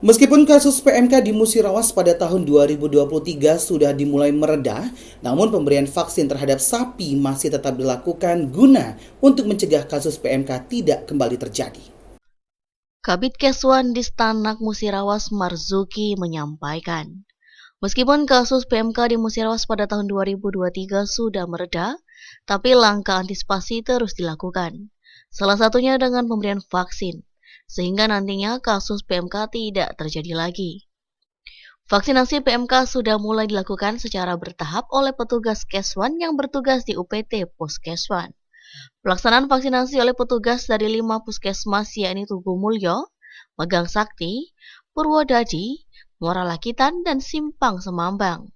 Meskipun kasus PMK di Musirawas pada tahun 2023 sudah dimulai mereda, namun pemberian vaksin terhadap sapi masih tetap dilakukan guna untuk mencegah kasus PMK tidak kembali terjadi. Kabid Keswan Distanak Musirawas Marzuki menyampaikan, meskipun kasus PMK di Musirawas pada tahun 2023 sudah mereda, tapi langkah antisipasi terus dilakukan. Salah satunya dengan pemberian vaksin, sehingga nantinya kasus PMK tidak terjadi lagi. Vaksinasi PMK sudah mulai dilakukan secara bertahap oleh petugas Keswan yang bertugas di UPT Pos Keswan. Pelaksanaan vaksinasi oleh petugas dari 5 puskesmas yakni Tugu Mulyo, Megang Sakti, Purwodadi, Muara Lakitan, dan Simpang Semambang.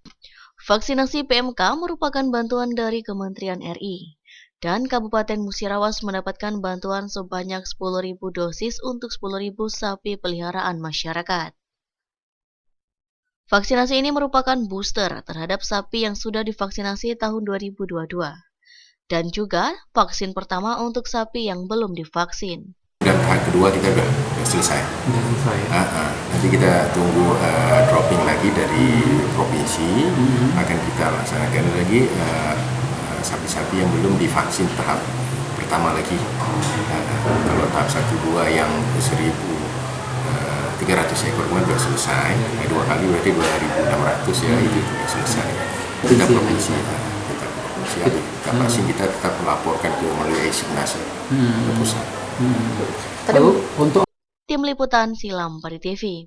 Vaksinasi PMK merupakan bantuan dari Kementerian RI, dan Kabupaten Musirawas mendapatkan bantuan sebanyak 10.000 dosis untuk 10.000 sapi peliharaan masyarakat. Vaksinasi ini merupakan booster terhadap sapi yang sudah divaksinasi tahun 2022. Dan juga vaksin pertama untuk sapi yang belum divaksin. Dan tahap kedua kita sudah selesai. Nanti kita tunggu dropping lagi dari provinsi, akan kita laksanakan lagi sapi-sapi yang belum divaksin tahap pertama lagi. Kalau tahap 1-2 yang 1.300 ekor sudah selesai, 2 kali berarti 2.600 ya, itu sudah selesai. Kita provinsi. Vaksin kita tetap melaporkan ke melalui asignasi pusat. Tim Liputan Silam Pari TV.